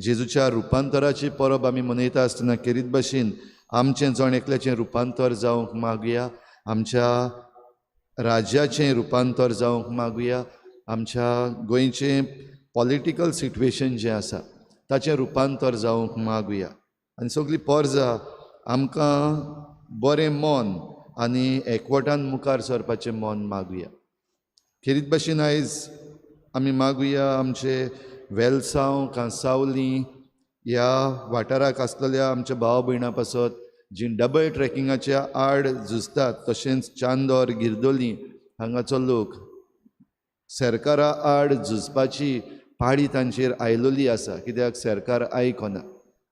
जेजूच्या रुपांतराची परब आमी मनयता आसतना खेरीत भाशेन आमचें जण एकल्याचें रुपांतर जावंक मागुया, आमच्या राज्याचें रुपांतर जावंक मागुया, आमच्या गोंयचें पॉलिटिकल सिट्युएशन जें आसा ताचें रुपांतर जावंक मागुया आनी सगळीं परजां आमकां बरें मन आनी एकवटान मुखार सरपाचें मन मागुया. खेरीत भाशेन आयज आमी मागुया आमचे वेलसांव कांसावली ह्या वाठाराक आसलेल्या आमच्या भाव भयणां पासत जीं डबल ट्रॅकिंगाच्या आड झुजतात, तशेंच चांदोर गिरदोली हांगाचो लोक सरकारा आड झुजपाची पाळी तांचेर आयलोली आसा, कित्याक सरकार आयकना.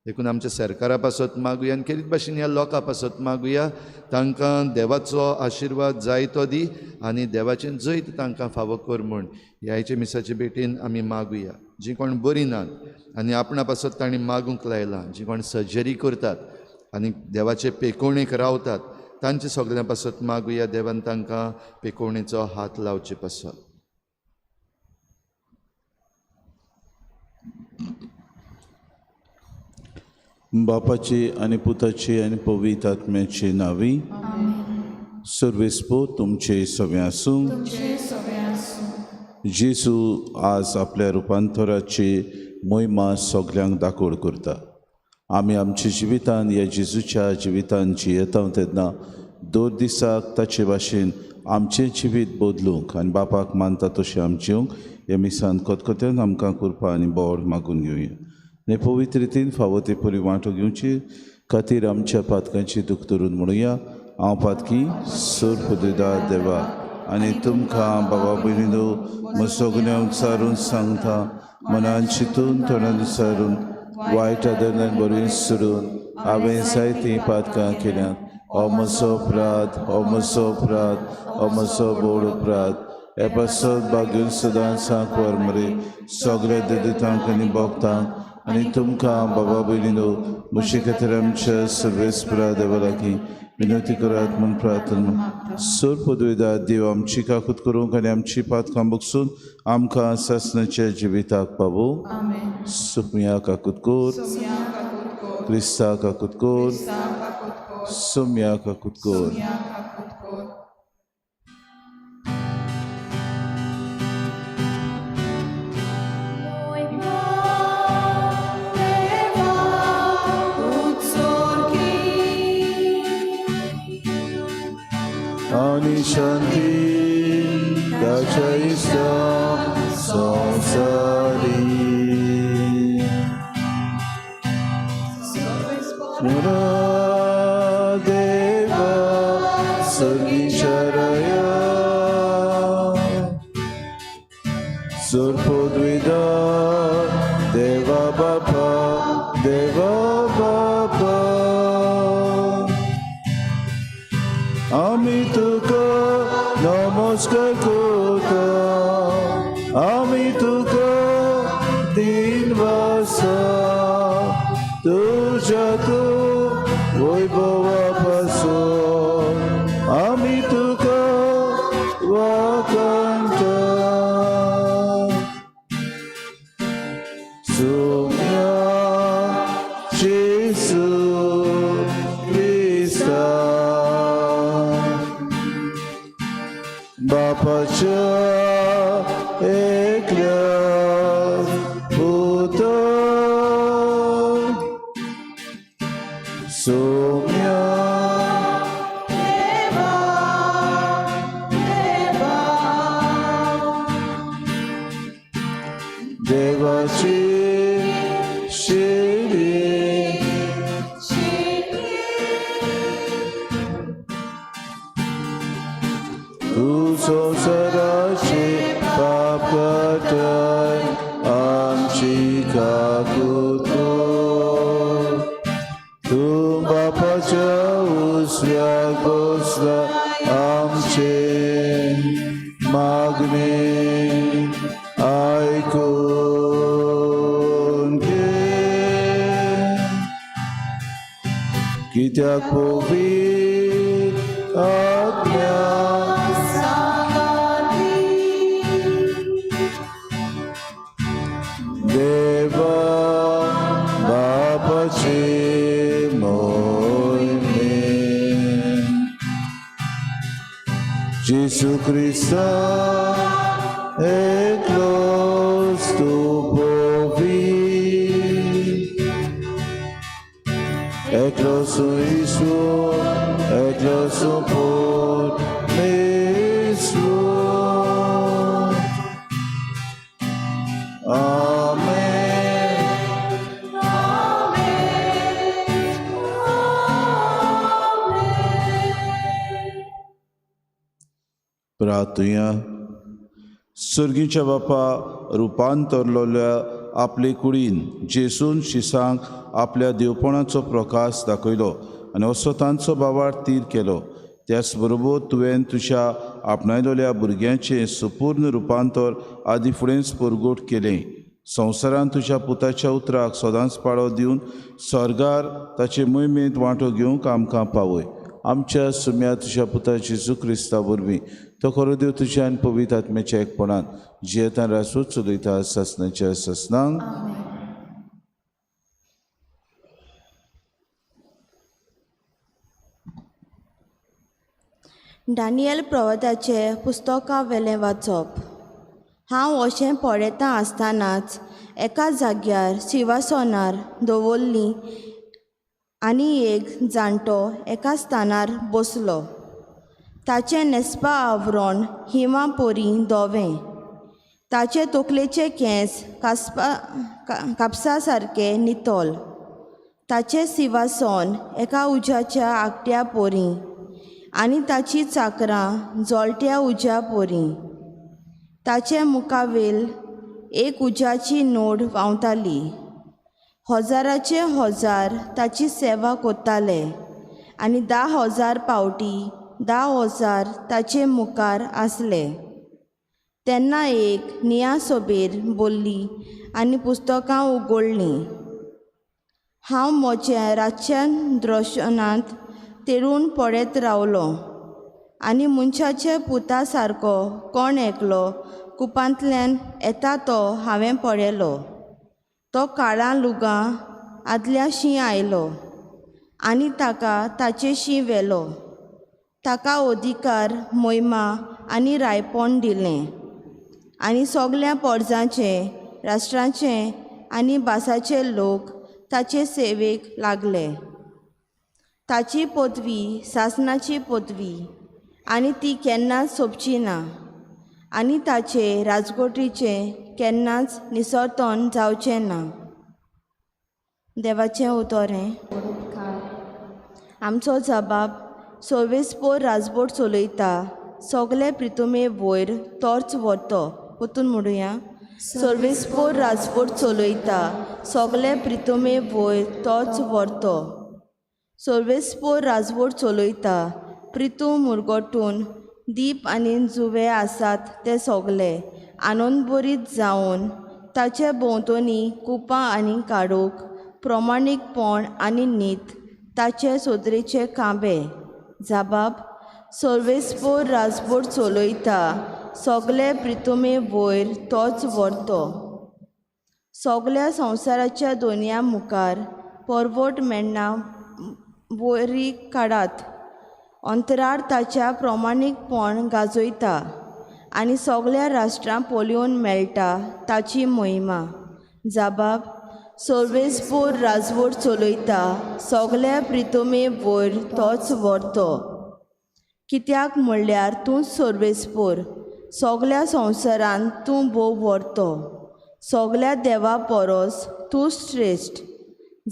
देखून आमच्या सरकारा पासत मागुया आनी खेरीत भाशेन ह्या लोकां पासत मागुया तांकां देवाचो आशिर्वाद जाय तो दी आनी देवाचें जैत तांकां फावो कर म्हूण ह्याचे मिसाचे भेटेन आमी मागुया. जीं कोण बरीं नात आनी आपणा पासत तांणी मागूंक लायलां, जीं कोण सर्जरी करतात आनी देवाचे पेकोवणेक रावतात तांचे सगळ्यां पासत मागुया देवान तांकां पेकोवणेचो हात लावचे पासत. बापाची आनी पुताची आनी पवित्र आत्म्याची नावी सर्वेस्पो तुमचे सगळे आसूं. जेजू आज आपल्या रुपांतराची मोहिमा सगळ्यांक दाखोड करता. आमी आमच्या जिवितान ह्या जेजूच्या जिवितान जियेता तेन्ना दोन दिसाक ताचे भाशेन आमचें जिवीत बदलूंक आनी बापाक मानता तशें आमी जिवंक ह्या मिसान कोतकोत्यान आमकां कृपा आनी बोड मागून घेवया. हे पवित्र रितीन फावो ते परी वांटो घेवची खातीर आमच्या पातकांची दूख धरून म्हणुया. हांव पातकी सोर पुदयता देवा आनी तुमकां बाबा भयणीनो म्हज्या सगळ्यांक सारून सांगता, मनान चिंतून तोंडान विचारून वायट आदरान बरें सोडून हांवें जायतीं पातकां केल्यात. हो म्हजो अपराध, हो म्हजो अपराध, हो म्हजो बोड अपराध. हे पासत भाग्यून सदां सांग वर मरे सगळ्या देदितांक आनी भक्तांक आनी तुमकां बाबा भयणीनो म्हजे खातीर आमच्या सर्वेस्परा देवा लागीं विनंती करात म्हूण प्रार्थना. सोर पदवेदा देव आमची काकूत करूंक आनी आमची पातकां बगसून आमकां सासणाच्या जिविताक पावो. सुम्या काकूत कोर, क्रिस्ता काकूत कोर, सुम्या काकूत कोर. आनी शांती ताच्या इश्टा संवसारी देवा सर्गीच्या राया सोर पदवीदार देवा बापा, देवा बापा आमी तुका नमस्कार करता. आमी तुका दिनवासा तुझ्या तू वैभवा पासून आमी तुका वाकंता. सुम्या जेजू क्रिस्ता बापाच्या एकल्या पुता सोम्या देवाची शेरी तू संसाराचे पाप काटाय आमची काकूत कर. तू बापाच्या उसव्याक बसला आमचे मागणे आयकून घे. कित्याक पवित्र आज्ञा देवा Gesù Cristo, eklos tu povi, eklos Isu, eklos por Yesu. Amen. प्रार्थुया. सर्गीच्या बापा रुपांतरलोल्या आपले कुडीन जेसून शिसांक आपल्या देवपणाचो प्रकाश दाखयलो आनी असो तांचो बाबार तीर केलो. त्याच बरोबर तुवें तुज्या आपणायलोल्या भुरग्यांचें संपूर्ण रुपांतर आदी फुडेंच परगोट केलें. संवसारांत तुज्या पुताच्या उतराक सदांच पाळो दिवन स्वर्गार ताचे मोहिमेंत वांटो घेवंक आमकां पावय. आमच्या सुम्या तुज्या पुता जेजू क्रिस्ता वरवीं तो खरो देव तुज्या आनी पवित्र आत्म्याच्या एकपणान जियेतान रासूच चलयता ससनाच्या ससनांक. दानियल प्रवक्त्याचे पुस्तका वेलें वाचप. हांव अशें पळयता आसतनाच एका जाग्यार सिंहासनार दवरली आनी एक जाणटो एका स्थानार बसलो. ताचें न्हेसपा आवरण हिमा पोरी धवें. ताचे तकलेचे केंस कापसा सारके नितोल. ताचें सिंहासन एका उज्याच्या आकट्या पोरी आनी ताची चाकरां जळट्या उज्या पोरी. ताचे मुखावेल एक उज्याची नोड व्हांवताली. हजाराचे हजार ताची सेवा कोत्ताले आनी 10,000 पावटी 10,000 ताचे मुखार आसले. तेन्ना एक न्यायसभेर बोल्ली आनी पुस्तकां उगडलीं. हांव म्हज्या रातच्या दर्शनांत तेडून पळयत रावलो आनी मनशाच्या पुता सारको कोण एकलो कुपांतल्यान येता तो हांवें पळयलो. तो काळा लुगां आदल्याशी आयलो आनी ताका ताचेशी व्हेलो. ताका अधिकार मोहिमा आनी रायपण दिलें आनी सगळ्या पर्जांचे राष्ट्रांचे आनी भासाचे लोक ताचे सेवेक लागले. ताची पदवी शासनाची पदवी आनी ती केन्नाच सोंपची ना आनी ताचे राजकोटीचें केन्नाच निसर्तन जावचें ना. देवाचें उतोरें. आमचो जबाब सर्वेस्पोर राजवट चलयता सगळे प्रितुमे वयर तोच व्हरतो. परतून म्हणुया. सर्वेस्पोर राजवट चलयता सगळे प्रितुमे वयर तोच व्हरतो. सर्वेस्पोर राजवट चलयता प्रितू मुरगोटून दीप आनी जुवे आसात ते सगळे आनंदभरीत जावन ताचे भोंवतणी कुपां आनी काडूक प्रमाणीकपण आनी नीत ताचे सोदरेचे खांबे. जबाब सर्वेस्पोर राजवट चलयता सगळे प्रितुमे वयर तोच व्हरतो. सगळ्या संवसाराच्या दोनया मुखार परवट मेळना वरी काडात. अंतरार ताच्या प्रमाणीकपण गाजयता आनी सगळ्या राष्ट्रां पोलिवून मेळटा ताची मोहिमा. जबाब सर्वेस्पोर राजवट चलयता सगळ्या प्रितुमे वयर तोच व्हरतो. कित्याक म्हणल्यार तूं सर्वेस्पोर सगळ्या संवसारांत तूं भोव व्हरतो. सगळ्या देवा परस तूं श्रेश्ठ.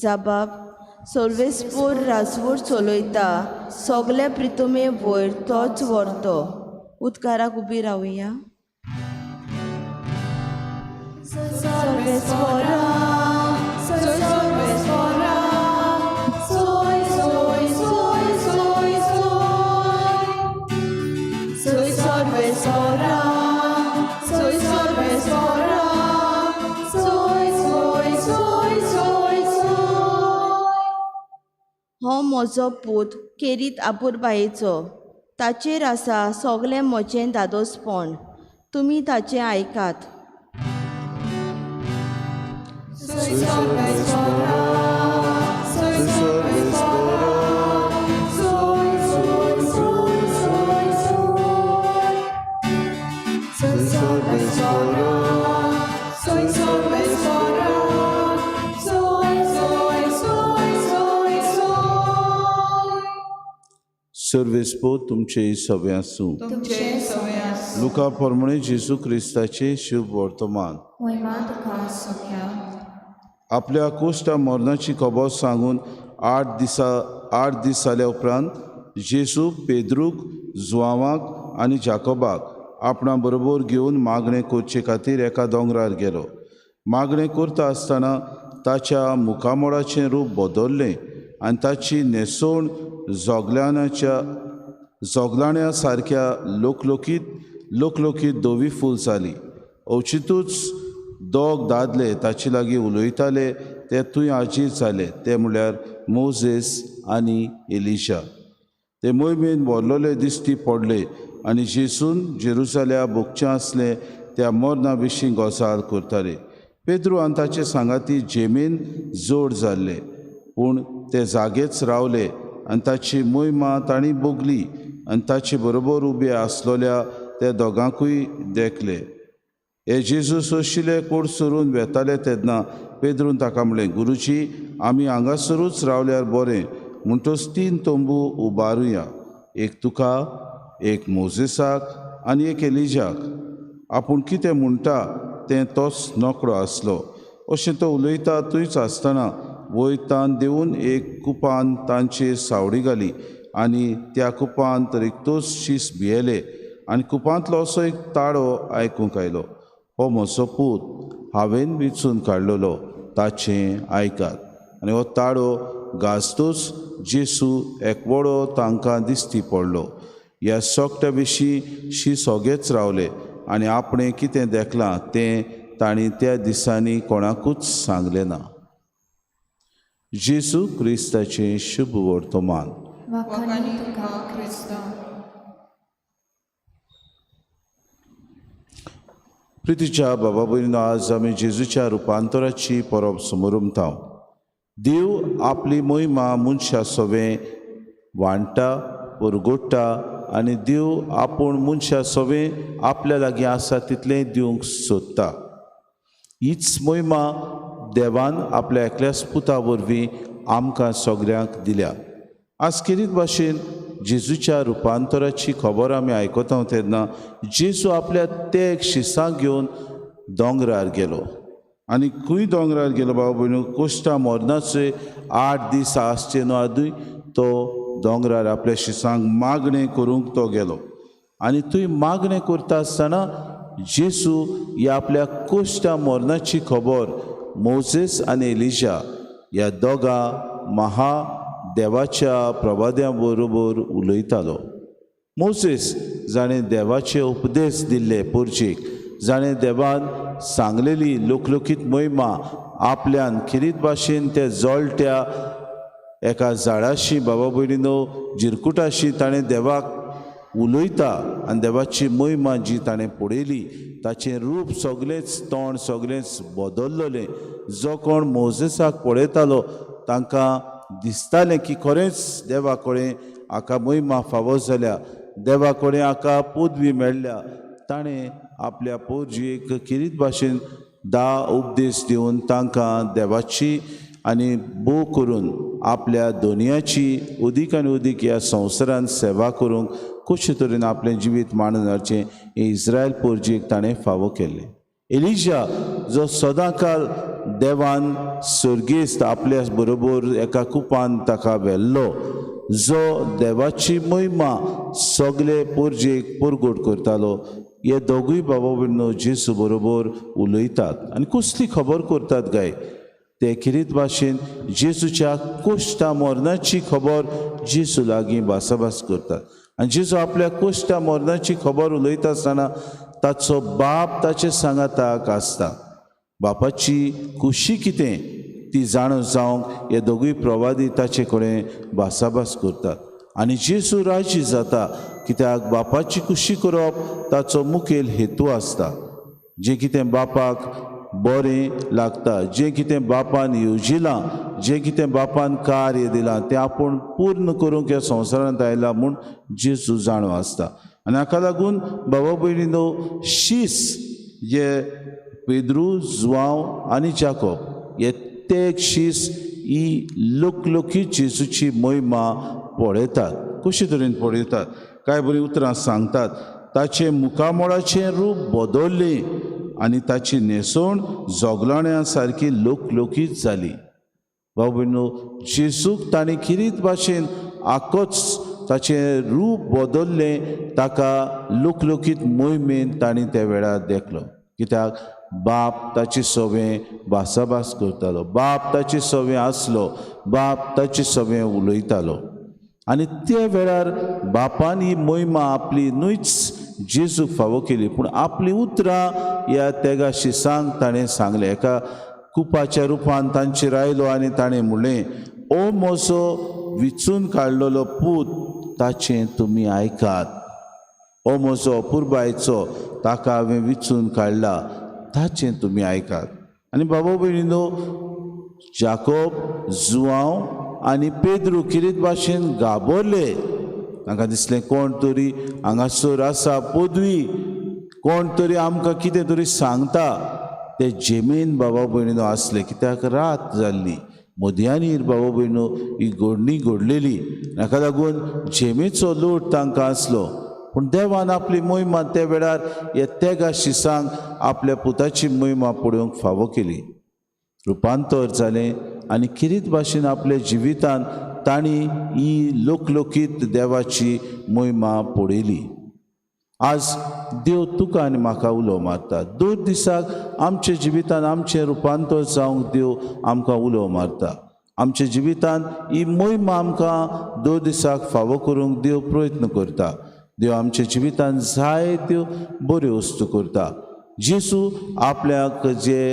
जबाब सर्वेस्पोर राजवट चलयता सगळे प्रितुमे वयर तोच व्हरतो. उदकाराक उबी रावया. सर्वेस्पोरा सर्वेस्पोरा सोय सोय सोय सोय सोय सोय सर्वेस्पोरा सोय सर्वेस्पोरा सोय सोय सोय सोय सोय. हो म्हजो पूत केरीत आपुरबायेचो. ताचेर आसा सगळें म्हजें दादोसपण. तुमी ताचें आयकात. सर्वेस्पो तुमचे सवे आसूं. तुमचे सवय आसूं. लुका प्रमाणे जेजू क्रिस्ताचे शुभ वर्तमान. महिमा तुका सख्या. आपल्या कोश्टा मरणाची खबर सांगून 8 दीस जाल्या उपरांत जेजू पेद्रूक, जुआवाक आनी जाकोबाक आपणा बरोबर घेवन मागणें करचे खातीर एका दोंगरार गेलो. मागणें करता आसतना ताच्या मुखामोडाचें रूप बदल्लें आनी ताची न्हेसोण जोगलाण्या सारक्या लोकलोकीत धवी फूल जाली. अवचितूच दोग दादले ताचे लागीं उलयताले ते थंय आजीर जाले, ते म्हळ्यार मोजेस आनी एलिशा. ते मोहिमेन व्हरलोले दिश्टी पडले आनी जेजून जेरुसाल्या भोगचें आसलें त्या मरणा विशीं गजाल करताले. पेद्रू आनी ताचे सांगाती जेमेन जोड जाल्ले, पूण ते जागेच रावले आनी ताची मोहिमा तांणी भोगली आनी ताचे बरोबर उबे आसलोल्या त्या दोगांकूय देखले. हे जेजू सोशिल्ले कोड सरून वेताले तेन्ना पेद्रून ताका म्हणलें, गुरुजी, आमी हांगासरूच रावल्यार बरें. म्हणटच 3 तोंबू उबारुया, एक तुका, एक मोजेसाक आनी एक एलिजाक. आपूण कितें म्हणटा तें तोच नोकळो आसलो. अशें तो उलयता थंयच आसतना वयतान देंवन एक कुपान तांचेर सावडी घाली आनी त्या कुपांत रिक्तोस शीस भियेले आनी कुपांतलो असो एक ताळो आयकूंक आयलो. हो म्हजो पूत, हांवें वेंचून काडलेलो, ताचें आयकात. आनी हो ताळो घासतूच जेजू एकवडो तांकां दिश्टी पडलो. ह्या सोकट्या विशीं सगळेच रावले आनी आपणें कितें देखलां तें तांणी त्या दिसांनी कोणाकूच सांगलें ना. जेजू क्रिस्ताचें शुभ वर्तमान. वखाणी तुका क्रिस्त. प्रितीच्या बाबा भयणीनो, आज आमी जेजूच्या रुपांतराची परब समोरुमतांव. देव आपली मोहिमा मनशा सवें वांडटा, परगोडटा आनी देव आपूण मनशा सवें आपल्या लागीं आसा तितलें दिवंक सोदता. हीच मोहिमा देवान आपल्या एकल्याच पुता वरवीं आमकां सगळ्यांक दिल्या. आज खेरीत भाशेन जेजूच्या रुपांतराची खबर आमी आयकता तेन्ना जेजू आपल्या ते एक शिसांक घेवन दोंगरार गेलो. आनी खंय दोंगरार गेलो बाबा भयणू? कोश्टा मरणाचे 8 दीस आसचे न्हू आदूय तो दोंगरार आपल्या शिसांक मागणें करूंक तो गेलो. आनी थंय मागणें करता आसतना जेजू ह्या आपल्या कोश्टा मरणाची खबर मोजेस आनी एलिशा ह्या दोगा देवाच्या प्रवाद्यां बरोबर उलयतालो. मोसेस जाणें देवाचे उपदेश दिल्ले पोरचेक, जाणें देवान सांगलेली लोकलोकीत मोहिमा आपल्यान खिरीत भाशेन त्या जोळट्या एका झाडाशी बाबा भयणीनो जिरकुटाशी ताणें देवाक उलयता आनी देवाची मोहिमा जी ताणें पळयली ताचें रूप सगळेंच तोंड सगळेंच बदल्लोलें. जो कोण मोजेसाक पळयतालो तांकां दिसतालें की खरेंच देवा कडेन हाका मोहिमा फावो जाल्या, देवा कडेन हाका पदवी मेळ्ळ्या. ताणें आपल्या पोरजीक खिरीत भाशेन 10 उपदेश दिवन तांकां देवाची आनी भोव करून आपल्या दोनयाची उदीक आनी उदीक ह्या संवसारान सेवा करूंक कशे तरेन आपलें जिवीत मांडून हाडचें हें इस्रायल पोरजीक ताणें फावो केल्लें. एलिशा जो सदांकाल देवान सर्गेस्त आपल्या बरोबर एका कुपान ताका व्हेल्लो, जो देवाची मोहिमा सगळे पोरजेक परगोड करतालो, हे दोगूय बाबा भयणो जेजू बरोबर उलयतात आनी कसली खबर करतात गाय. ते खिरीत भाशेन जेजूच्या कोश्टा मरणाची खबर जेजू लागीं भासाभास करतात. आनी जेजू आपल्या कोश्टा मरणाची खबर उलयता आसतना ताचो बाप ताचे सांगाताक आसता. बापाची खुशी कितें ती जाणून जावंक हे दोगूय प्रवादी ताचे कडेन भासाभास करतात. आनी जेजू राजी जाता कित्याक बापाची खुशी करप ताचो मुखेल हेतू आसता. जें कितें बापाक बरें लागता, जें कितें बापान येवजिलां, जें कितें बापान कार्य दिलां तें आपूण पूर्ण करूंक ह्या संवसारांत आयला म्हूण जेजू जाणो आसता. आनी हाका लागून बाबा भयणीनो शीस जे पेद्रू, जुआंव आनी जाकोब हे ते शीस ही लोकलोकीत जेजूची मोहिमा पळयतात. कशे तरेन पळयतात. कांय बरीं उतरां सांगतात. ताचे मुखामोळाचें रूप बदल्लें आनी ताची न्हेसोण जोगलाण्या सारकी लोकलोकीत जाली. भाव भयणो, जेजूक ताणें किरीत भाशेन आखोच ताचें रूप बदल्लें, ताका लोकलोकीत मोहिमेन ताणें त्या वेळार देखलो. कित्याक बाप ताची सवें भासाभास करतालो, बाप ताची सवें आसलो, बाप ताची सवें उलयतालो. आनी त्या वेळार बापान ही मोहिमा आपली न्हूच जेजूक फावो केली, पूण आपली उतरां ह्या तेगा शिसांक ताणें सांगलें. एका कुपाच्या रुपान तांचेर आयलो आनी ताणें म्हणलें, ओ म्हजो विचून काडलेलो पूत, ताचें तुमी आयकात. ओ म्हजो पुरबायचो, ताका हांवें विचून काडला, ताचें तुमी आयकात. आनी बाबा भयणीनो, जाकोब, जुआंव आनी पेद्रू किरीत भाशेन गाबरले. तांकां दिसलें कोण तरी हांगासर आसा पदवी, कोण तरी आमकां कितें तरी सांगता. ते जेमेन बाबा भयणीनो आसले, कित्याक रात जाल्ली. मोदयांनीर बाबा भयणो ही घडणी घडलेली, ताका लागून जेमेचो लोट तांकां आसलो. पूण देवान आपली मोहिमा त्या वेळार ह्या तेगा शिसांक आपल्या पुताची मोहिमा पळोवंक फावो केली. रुपांतर जालें आनी किरीत भाशेन आपल्या जिवितान तांणी ही लोकलोकीत देवाची मोहिमा पळयली. आज देव तुका आनी म्हाका उलो मारता. 2 दिसाक आमच्या जिवितान आमचें रुपांतर जावंक देव आमकां उलो मारता. आमच्या जिवितान ही मोहिमा आमकां 2 दिसाक फावो करूंक देव प्रयत्न करता. देव आमच्या जिवितान जायत्यो बऱ्यो वस्तू करता. जेजू आपल्याक जे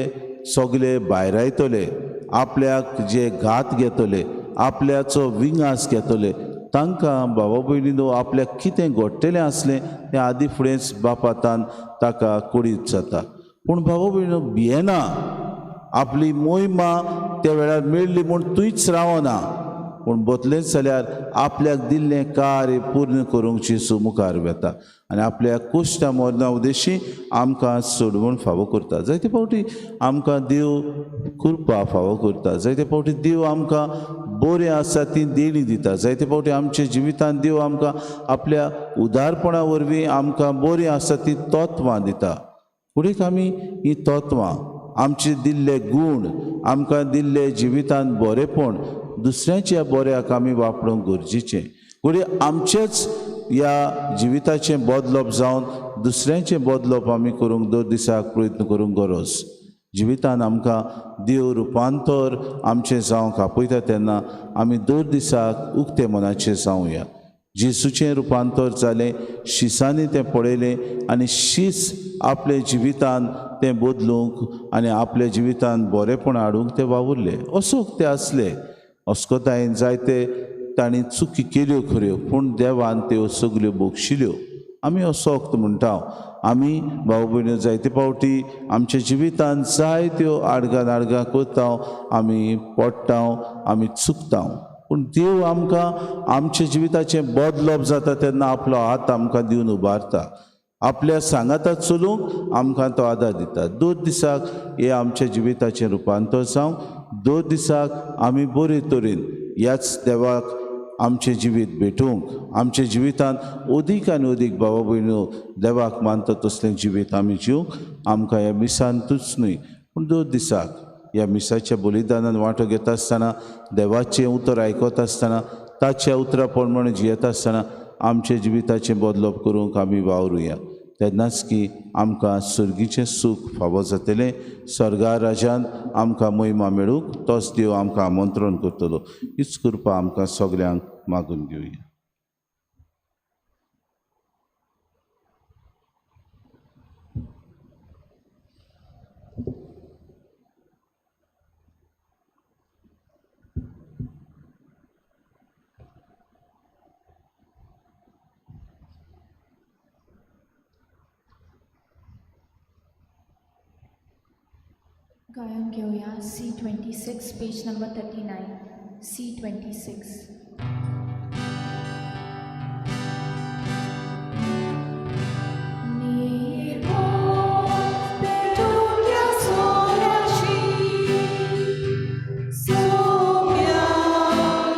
सगळे भायर आयतले, आपल्याक जे घात घेतले, आपल्याचो विंगास घेतले, तांकां बाबा भयणीनो आपल्याक कितें घडटलें आसलें तें आदी फुडेंच बापातान ताका कळीत जाता. पूण बाबा भयणीनो, भियेना. आपली मोहिमा त्या वेळार मेळ्ळी म्हूण तूंच रावना, पूण बदलेंच जाल्यार आपल्याक दिल्लें कार्य पूर्ण करूंक जेजू मुखार वेता आनी आपल्या कुश्टा मरणा उद्देशी आमकां सोडवून फावो करता. जायते फावटी आमकां देव कृपा फावो करता. जायते फावटी देव आमकां बरें आसा ती देणी दिता. जायते फावटी आमच्या जिवितान देव आमकां आपल्या उदारपणा वरवीं आमकां बरीं आसा ती तत्वां दिता. फुडें आमी ही तत्वां, आमचे दिल्ले गूण, आमकां दिल्ले जिवितान बरेपण दुसऱ्याच्या बऱ्याक आमी वापरूंक गरजेचें. फुडें आमचेच ह्या जिविताचें बदलप जावन दुसऱ्याचें बदलप आमी करूंक 2 दिसाक प्रयत्न करूंक गरज. जिवितान आमकां देव रुपांतर आमचें जावंक आपयता तेन्ना आमी 2 दिसाक उक्ते मनाचे जावया. जेजूचें रुपांतर जालें, शिसांनी तें पळयलें आनी शीस आपल्या जिवितान तें बदलूंक आनी आपल्या जिवितान बरेपण हाडूंक ते वावुरले. असोक ते आसले. अस्कोतायेन जायते तांणी चुकी केल्यो खऱ्यो, पूण देवान त्यो सगल्यो बक्षिल्यो. आमी असोक्त म्हणटा. आमी भाव भयण्यो जायते फावटी आमच्या जिवितान जायत्यो आडगां करता, आमी पडटा, आमी चुकता. पूण देव आमकां आमच्या जिविताचें बदलप जाता तेन्ना आपलो हात आमकां दिवन उबारता. आपल्या सांगाताक चलूंक आमकां तो आदार दिता. 2 दिसाक हे आमच्या जिविताचें रुपांतर जावं. 2 दिसाक आमी बरे तरेन ह्याच देवाक आमचें जिवीत भेटूंक, आमच्या जिवितान अदीक आनी अदीक भावा भयण्यो देवाक मानता तसलें जिवीत आमी जिवंक आमकां ह्या मिसांतूच न्हय पूण 2 दिसाक ह्या मिसाच्या बलिदानान वांटो घेता आसतना, देवाचें उतर आयकता आसतना, ताच्या उतरा प्रमाणे जियेता आसतना आमच्या जिविताचें बदलप करूंक आमी वावरुया. तेन्नाच की आमकां सर्गीचें सूख फावो जातलें. स्वर्गा राजान आमकां महिमा मेळूंक तोच देव आमकां आमंत्रण करतलो. हीच कृपा आमकां सगल्यांक मागून घेवया. गायन घेऊया C26 page number 39 C26. Sombra,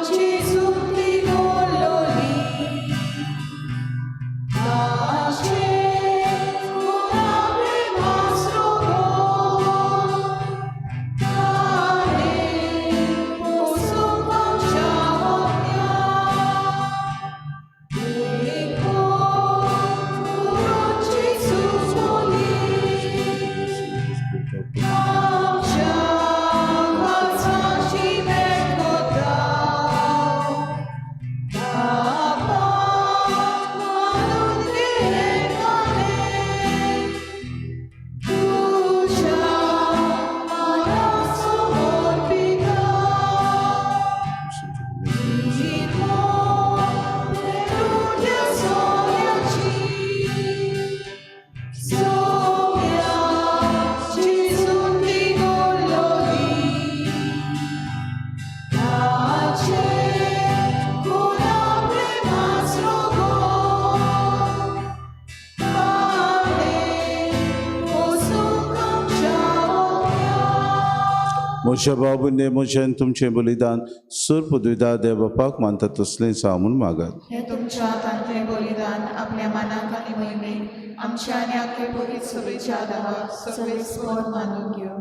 Jesus, म्हज्या बाबूने म्हजें तुमचें बलिदान सूर पदविदा देव बापाक मानता तसलें जावं म्हूण मागात. हे तुमच्या हातांतलें बलिदान आपल्या मनाक आनी मोहिमेक आमच्या आनी आख्खे पवित्र सभेच्या आदाराक सगळे स्वर मानून घेव.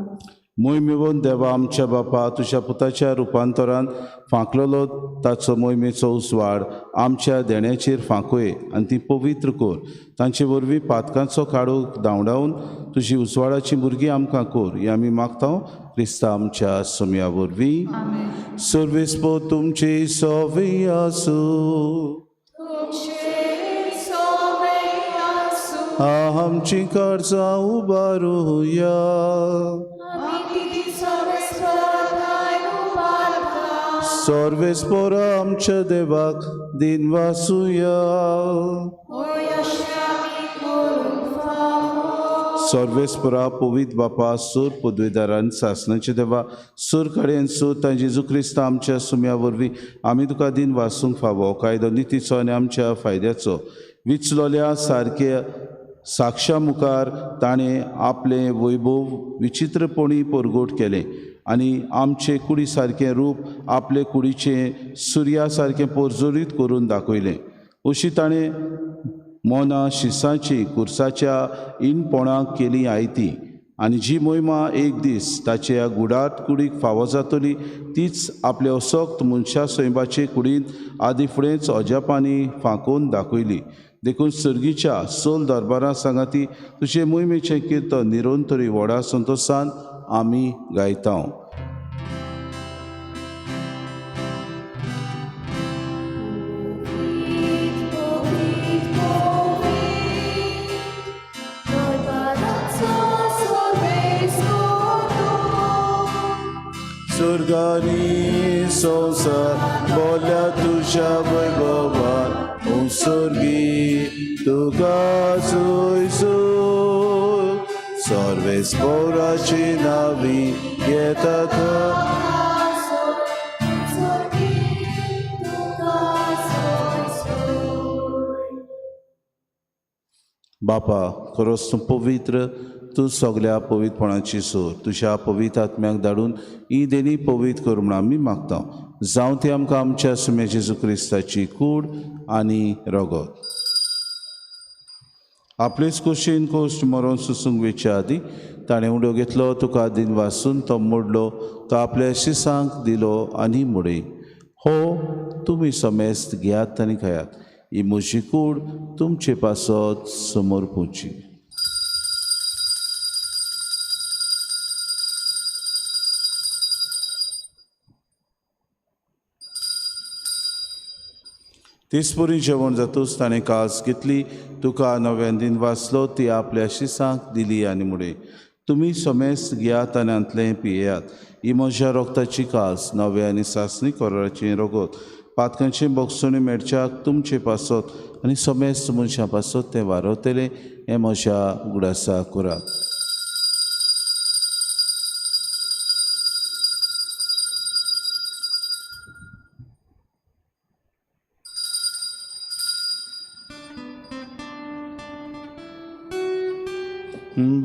मोहिमेवून देवा आमच्या बापा तुज्या पुताच्या रुपांतरान फांकलेलो ताचो मोहिमेचो उजवाड आमच्या देण्याचेर फांकय आनी ती पवित्र कोर. तांचे वरवीं पातकांचो काळोख धांवडावन तुजी उजवाडाची भुरगीं आमकां कोर. हें आमी मागता क्रिस्ता आमच्या सुमया वरवीं. सर्वेस्पो तुमची सोवी आसूं. आमची कर्जां उबारुया. सर्वेस्पोर आमच्या देवाक दिन वासुया. सर्वेस्परा पवित्र बापा सूर पदवीदारान सासणाचे देवा सूर कडेन सूत जेजू क्रिस्त आमच्या सुम्या वरवीं आमी तुका दिन वासूंक फावो कायदो नितीचो आनी आमच्या फायद्याचो विचलोल्या सारके साक्षा मुखार ताणें आपलें वैभव विचित्रपणी परगोट केलें आनी आमचे कुडी सारकें रूप आपले कुडीचें सुर्या सारकें पोरजोरीत करून दाखयलें. अशी ताणें मोना शिसाची कुर्साच्या इणपणाक केली आयती आनी जी मोहिमा एक दीस ताच्या गुडाट कुडीक फावो जातली तीच आपल्या असोक्त मनशा सैबाचे कुडींत आदी फुडेंच अजापांनी फांकोवन दाखयली. देखून सर्गीच्या सोल दरबारा सांगाती तुजे मोहिमेचें किर्तन निरंतरी व्हडा संतोशान आमी गायता. स्वर्गानी संसार बोल्या तुझ्या वैभवान उत्सर्गी तुका जोयसो. सर्वेस्पोराची नावी येतात बापा खरोच तूं पवित्र. तूं सगल्या पवित्रपणाची सोर तुज्या पवित्र आत्म्याक धाडून ही देणी पवित्र कर म्हूण आमी मागता. जावं ती आमकां आमच्या सुम्या जेजू क्रिस्ताची कूड आनी रगत. आपलेच खोशेन खोश मरोन सुसूंक वेच्या आदी ताणें उडो घेतलो तुका दिन वासून तो मोडलो तो आपल्या शिसांक दिलो आनी मुडे. हो तुमी समेस्त घेयात आनी खायात. ही म्हजी कूड तुमचे पासत समोर पोवची. तिसपुरी जेवण जातूच ताणें कास घेतली तुका नव्यान दिन वाचलो ती आपल्या शिसांक दिली आनी मुडे. तुमी समेस्त घेयात आनी अंतलें पियेयात. ही म्हज्या रोगताची कास नव्या आनी सासणी कोराची रगत पातकांचे बोगसोनी मेडच्याक तुमचे पासत आनी समेस्त मनशां पासत तें वारवतलें. हें म्हज्या गुडासा करात.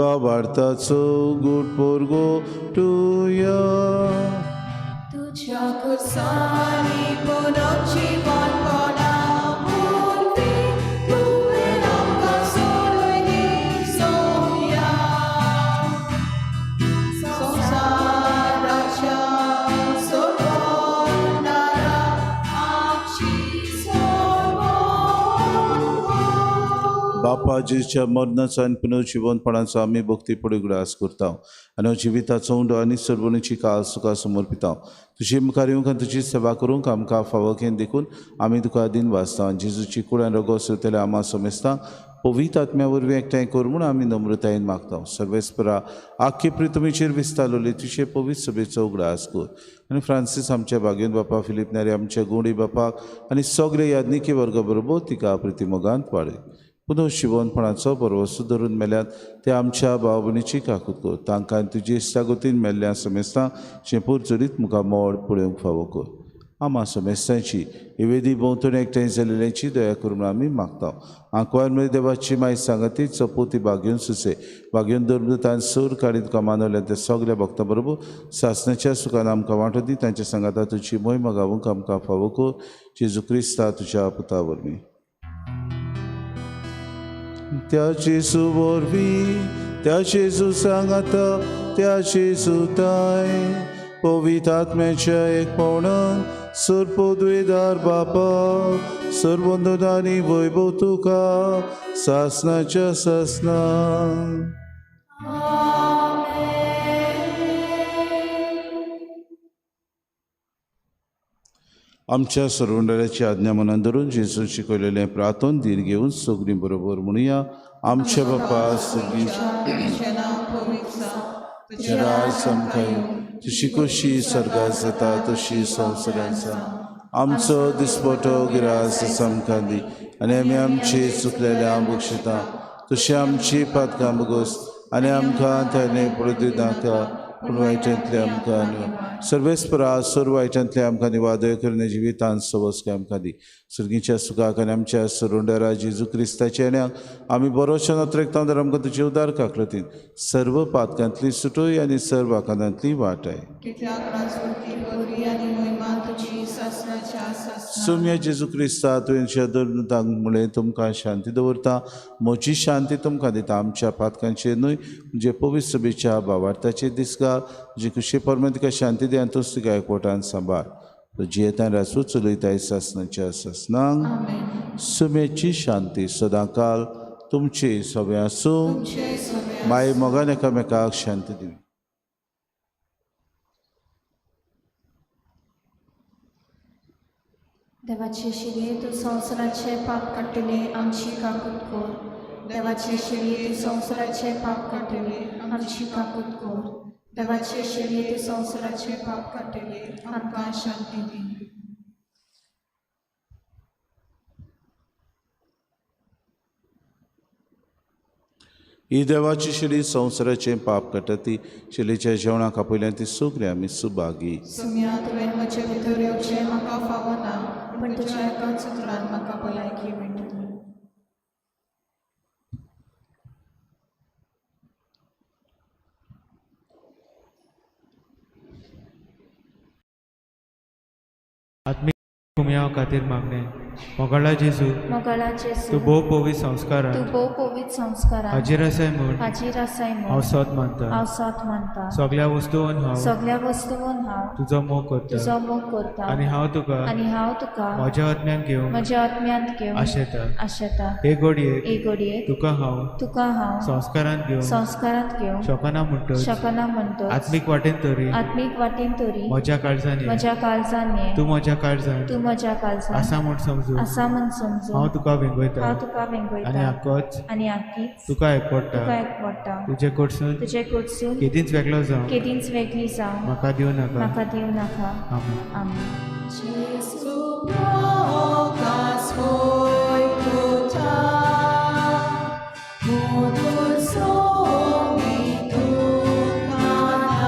बाबार्थाचो गूड पोरगो टुया. तुझ्या खुर्सानी पुनर्जीवन कोणा मूर्ती तुवें आमकां सोडून सोया. संसाराच्या सोडवणारा आमची सोडवण. बापाजीच्या मरणाचो आनी पुनर्जीवनपणाचो आमी भक्ती पुढे उगडास करता आनी जिविताचो उंडो आनी सर्वणीची कास तुका समर्पिता. तुजी मुखार येवंक आनी तुजी सेवा करूंक आमकां फावो घेवन देखून आमी तुका दिन वाचता. जेजूची कुळान रगो सुरतले आमा समेस्तां पवित्र आत्म्या वरवीं एकठांय कर म्हूण आमी नम्रतायेन मागता. सर्वेस्परा आख्खे प्रितमेचेर विस्तारलोली तुजे पवित्र सभेचो उगडास कर आनी फ्रांसीस आमच्या बागेन बापा फिलीप नारी आमच्या गोंडी बापाक आनी सगळे यादनिकी वर्गा बरोबर तिका प्रितिमोगांत वाडय. पुनः शिवणपणाचो बरोवसो धरून मेल्यात ते आमच्या भाव भयणीची काकूत कर. तांकां तुजी इश्टागोतीन मेल्ल्या समेस्तां शेंपूर जोरीत मुखार मोड पळोवंक फावो कर. आम्हा समेस्तांची ही वेदी भोंवतून एकठांय जाल्ल्यांची दया करून आमी मागता आंकवार देवाची माय सांगती चपोती बागेवन सुसे बागेवन दुर्मृतान सूर काडीत कमानवल्या त्या सगळ्या भक्तां बरोबर सासणाच्या सुखान आमकां वांटो दी तांच्या सांगाता तुजी मोहीम गावूंक आमकां फावो कर जेजू क्रिस्ता तुज्या पुता वरवीं त्या जेजू वरवीं त्या जेजू सांगाता त्या जेजू ताय पवित्र आत्म्याच्या एकपणान सर्वोद्वेदार बापा सर्वोन्नतानी वैभव तुका सासणाच्या सासना आमच्या सर्वंडळ्याची आज्ञा मनान धरून जेजून शिकयलेलें प्रार्थन दीर घेवन सगळीं बरोबर म्हणुया आमच्या बापा तुझें नांव पवित्र जावं, तुजें राज आमकां येवं तुजी कशी सर्गात जाता तशी संवसारांत जावं आमचो दिसपटो गिरास आमकां दी आनी आमी आमची चुकलेल्या बक्षिता तशी आमची पातकां बगोस आनी आमकां त्याने पडूं नाका पूण वायटांतले आमकां न्हय सर्वेस्परा सर्व वायटांतले आमकां निवादय करणे जिवितांत सवस्के आमकां दी सर्गीच्या सुखाक आनी आमच्या सरोंडरा जेजू क्रिस्ताच्या येण्याक आमी बरोच्या नत्रेकता तर आमकां तुजे उदार काकलतीन सर्व पातकांतली सुटोय आनी सर्व आकांतांतली वाटाय कितल्याक नाचवती बरी आनी महिमा तुजी सासणाच्या सासना सोम्या जेजू क्रिस्ता तुवेंच्या दुर्मतांक मुळे तुमकां शांती दवरता म्हजी शांती तुमकां दिता आमच्या पातकांचेर न्हय म्हणजे पवित्र सभेच्या भावार्थाचे दिसगा जी खुशी परमेन तिका शांती दे आनी तूंच तिका एकवटान सांबाळ तो जियेतान रासूं चलयताय सासणाच्या सासनांक सुमेची शांती सदांकाल तुमची सगळे आसूं माय मोगान एकामेकाक शांती दिवी देवाचे शिरये तूं संवसाराचे पाप काडटले आमची काकूट कोर देवाचे शिरये तूं संवसाराचे पाप काडटले आमची काकूट कोर देवाचे शिरये तूं संवसाराचे पाप काडटले आमकां शांती दी ही देवाची शिडी संवसाराचें पाप काडटा ती शिलेच्या जेवणाक आपयल्यान ती सगळीं आमी सुभागी सुम्या तुवें म्हजे भितर येवचें म्हाका फावो ना पण तुज्या एकाच उतरान म्हाका भलायकी मेळटली आत्मीक कुम्या खातीर मागणे मोगाळा जेजू मोगाळा जेजू तूं भोव पवित्र संस्कारान तूं भोव पवित्र संस्कारान हाजीर आसाय म्हूण हाजीर आसाय हांव म्हूण सोत मानता हांव सोत मानता सगळ्या वस्तूंन हांव सगळ्या वस्तूंन हांव तुजो मोग करता तुजो मोग करता आनी हांव तुका आनी हांव तुका म्हज्या आत्म्यान घेवन म्हज्या आत्म्यांत घेवन आशेता आशेता हे घडयेक एक घडयेक तुका हांव तुका हांव संस्कारान घेवन संस्कारांत घेवन शोकना म्हणटच शकना म्हणटो आत्मीक वाटेन तरी आत्मीक वाटेन तरी म्हज्या काळजांनी म्हज्या काळजान ये तूं म्हज्या काळजान तूं म्हज्या काळजान आसा म्हूण समजू आसा म्हण समजू हांव तुका वेंगयता हांव तुका आनी वेंगयता आक्कोच आनी आख्खीच तुका एकवडटा तुका एकवडटा तुजे कडसून तुजे कडसून केदींच वेगळो जावं केदींच वेगळी जावं म्हाका दिवं नाका म्हाका दिवं नाका आमेन आमेन Jesu progas voi tuta, modur somi tucana,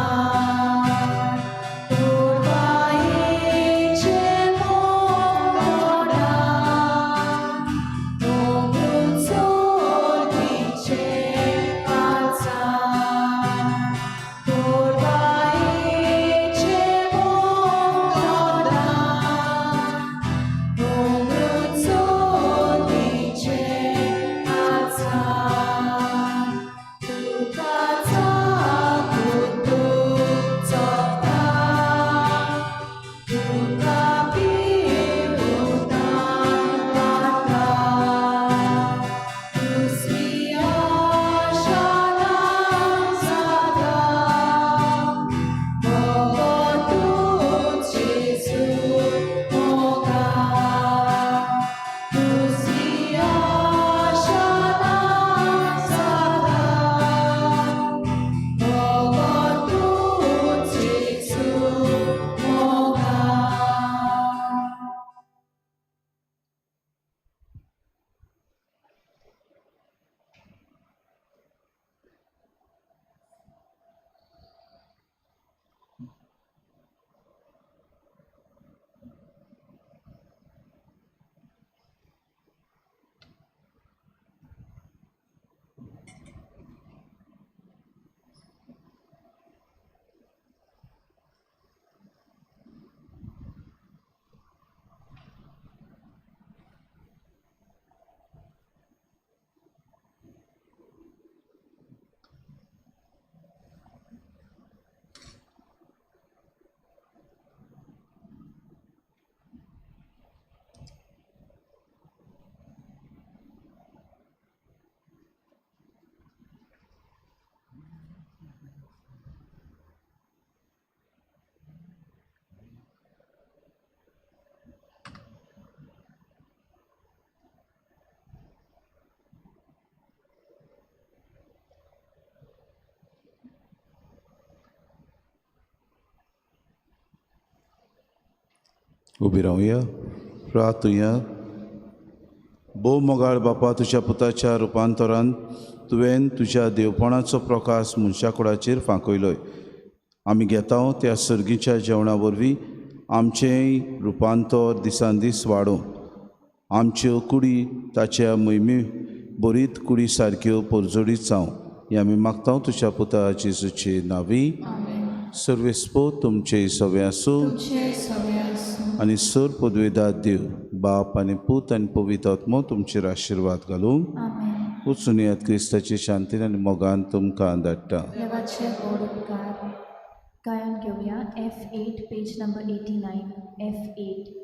turbaece mogoda, domnul sol dice alza, turbaece mogoda, domnul sol उबी रावया प्रार्थुया भोव मोगाळ बापा तुज्या पुताच्या रुपांतरान तुवें तुज्या देवपणाचो प्रकाश मनशा कुळाचेर फांकयलोय. आमी घेता त्या सर्गीच्या जेवणा वरवीं आमचें रुपांतर दिसान दीस वाडोवं. आमच्यो कुडी ताच्या मोहिमे बरीत कुडी सारक्यो परजोडीत जावं. हें आमी मागता तुज्या पुता जेजूचे नांवी. सर्वेस्पो तुमचे सवे आसूं तुमचे सवे आसूं. आनी सर पदवेदार देव बाप आनी पूत आनी पवित्र आत्मो तुमचेर आशिर्वाद घालूं. आमेन. वचून येयात क्रिस्ताची शांतीन आनी मोगान तुमकां धाडटा. देवाचे गोड उपकार. गायन घेऊया F8 पेज नंबर 89 F8.